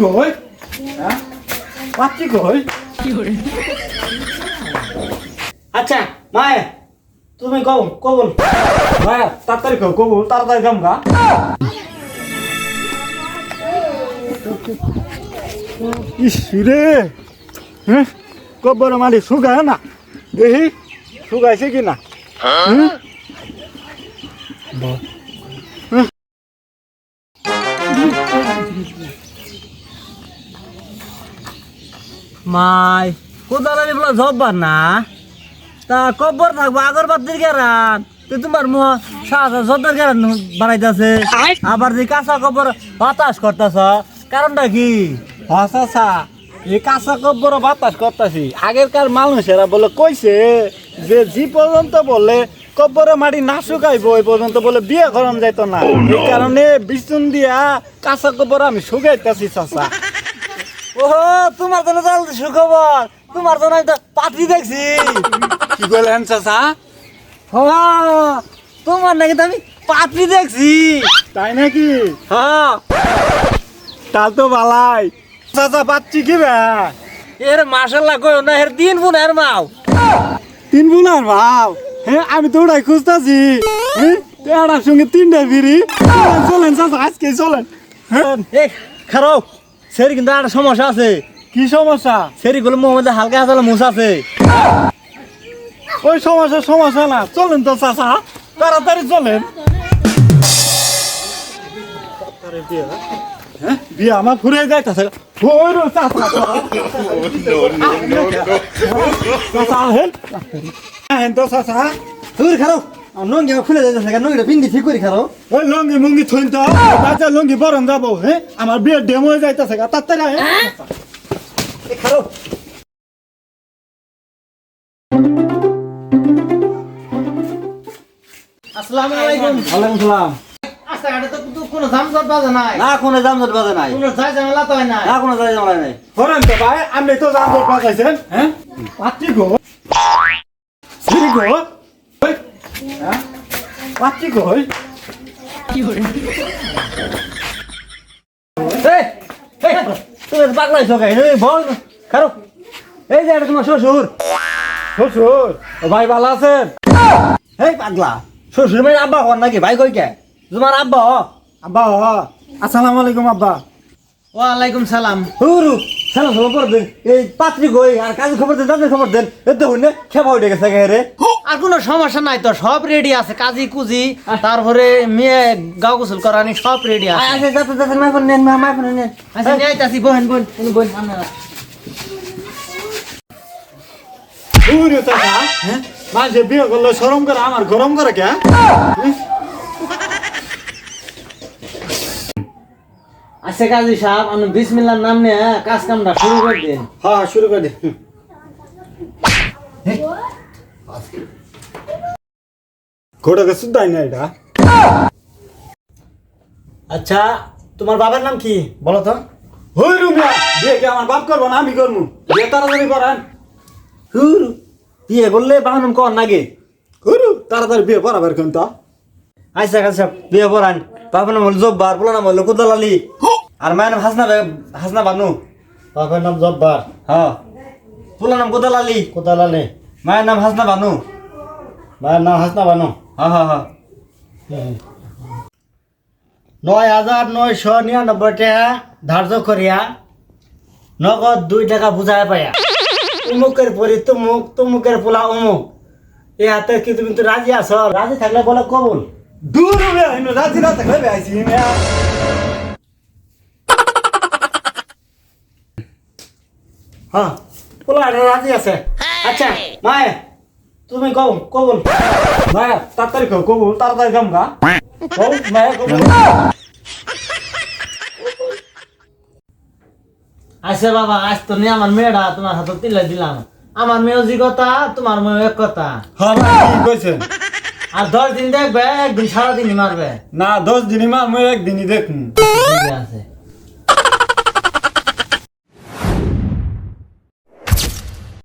কই হ্যাঁ পাচ্ছি কই আচ্ছা মায়ে তুমি কও কবুল ভাই তাড়াতাড়ি কবুল তাড়াতাড়ি যাম গা ইস রে হ্যাঁ কবর মারি শুকায় না দেখি শুকাইছে কি না মাই কোদালারি বলা জব্বার না তা কব্বর থাকবো আগরবাতির গেরান তো তোমার মুহ সাদা জব্বার গেরান বানাইতেছে আবার যে কাঁচা কব্বর বাতাস করতেছ কারণটা কি হাসা এই কাঁচা কব্বর বাতাস করতেছি আগেরকার মানুষেরা বলে কইছে যে পর্যন্ত বলে কব্বরে মাটি না শুকাইবো ওই পর্যন্ত বলে বিয়ে করান যাইতো না এই কারণে বিছুন দিয়া কাঁচা কব্বর আমি শুকাইতেছি চাচা ও তোমার জন্য জলদি সুখবর তোমার জন্য আমি তো পাত্রী দেখছি কি বলেন চাচা তোমার নাকি তো আমি পাত্রী দেখছি তাই নাকি হ্যাঁ তাল তো বালাই চাচা পাচ্ছি কি বে এর মাসাল্লাহ কই না এর দিন ফোন এর মাও 3 বুনার ভাব হ্যাঁ আমি তো ওটাই খুঁজতেছি হ্যাঁ তেড়ার সঙ্গে 3টা ফিরি চলেন চাচা আজকে চলেন হ্যাঁ এ খারাপ সেরি কিন্তু একটা সমস্যা আছে কি সমস্যা সেরিগুলো মোহাম্মদ হালকা হালকা মুছা আছে ওই সমস্যা না চলেন তো চাচা তাড়াতাড়ি চলেন হ্যাঁ বিয়ে আমার ঘুরে যাইতেছে তুই খারাপ নঙ্গি খুলে যাইতেছে নঙ্গিটা পিন্দি ঠিক করি খারাপ ওই লঙ্গি মুঙ্গি থইন তো বাচ্চা লঙ্গি বরং যাবো হ্যাঁ আমার বিয়ের ডেমো হয়ে যাইতেছে তাড়াতাড়ি খারাপ আসসালামু আলাইকুম ওয়ালাইকুম সালাম রাস্তাঘাটে তো কোনো জামজট বাজে নাই না কোনো জামজট বাজে নাই কোনো যাই ঝামেলা তো হয় নাই না কোনো যাই ঝামেলা নাই ধরেন তো ভাই আপনি তো জানতে পারছেন হ্যাঁ পাচ্ছি গো সিরি গো হ্যাঁ পাচ্ছি গো তুমি পাগলাই সকাই বল খারাপ এই যে এটা তোমার শ্বশুর শ্বশুর ও ভাই ভালো আছেন এই পাগলা শ্বশুর মানে আব্বা হন নাকি ভাই কই কে তোমার আব্বা আব্বা আসসালামু আলাইকুম আব্বা ওয়ালাইকুম সালাম হুরু সালাম খবর করে দেন এই পাত্রী কই আর কাজে খবর দেন দাদের খবর দেন এ দেখুন না খেপা উঠে গেছে রে আর কোনো সমস্যা নাই তো সব রেডি আছে কাজী কুজি তারপরে মেয়ে গাও গোসল করানি সব রেডি আছে আচ্ছা যাতে যাতে মাই ফোন নেন মাই ফোন নেন আচ্ছা নিয়ে আইতাছি বহেন বোন বোন আপনারা পুরো টাকা হ্যাঁ মাঝে বিয়ে করলে শরম করে আমার গরম করে কে আচ্ছা কাজী সাহেব আমি বিসমিল্লাহর নাম নিয়ে কাজ কামটা শুরু করে দেন হ্যাঁ শুরু করে দে ঘোড়াকে শুদ্ধাই না এটা আচ্ছা তোমার বাবার নাম কি বলো তো হই রুমিয়া বিয়ে কি আমার বাপ করবো না আমি করবো বিয়ে তাড়াতাড়ি করেন হুরু বিয়ে করলে বাবার নাম কর নাকি করু তাড়াতাড়ি বিয়ে পড়াবার কিন্তু আচ্ছা কাজী বিয়ে পড়ান বাবার নাম হল জব্বার পোলা নাম হল কুদাল আলী আর মায়ের নাম হাসনা বানু বাপের নাম জব্বার হ্যাঁ পোলা নাম কুদাল আলী কোদালালে মায়ের নাম হাসনা বানু মায়ের নাম হাসনা বানু হ্যাঁ হ্যাঁ হ্যাঁ 9,999 টাকা ধার্য করিয়া নগদ 2 টাকা বুঝায় পাইয়া উমুকের পরি তুমুক তুমুকের পোলা অমুক এ হাতে কি তুমি তো রাজি আছো রাজি থাকলে বলে কবুল দূর রুমিয়া ইনো রাজি না থাকলে আইছি মিয়া হ্যাঁ পোলা রাজি আছে আচ্ছা মায়ে তুমি কবুল ভাই তাড়াতাড়ি কবুল তাড়াতাড়ি যাম গা কও মায়ে কবুল আচ্ছা বাবা আজ তো নিয়ে আমার মেয়েটা তোমার হাতে তিলে দিলাম আমার মেয়েও যে কথা তোমার মেয়েও এক কথা হ্যাঁ ভাই কি কইছেন আর 10 দিন দেখবে একদিন সারাদিনই মারবে না 10 দিনই মা মই একদিনই দেখুন ঠিক আছে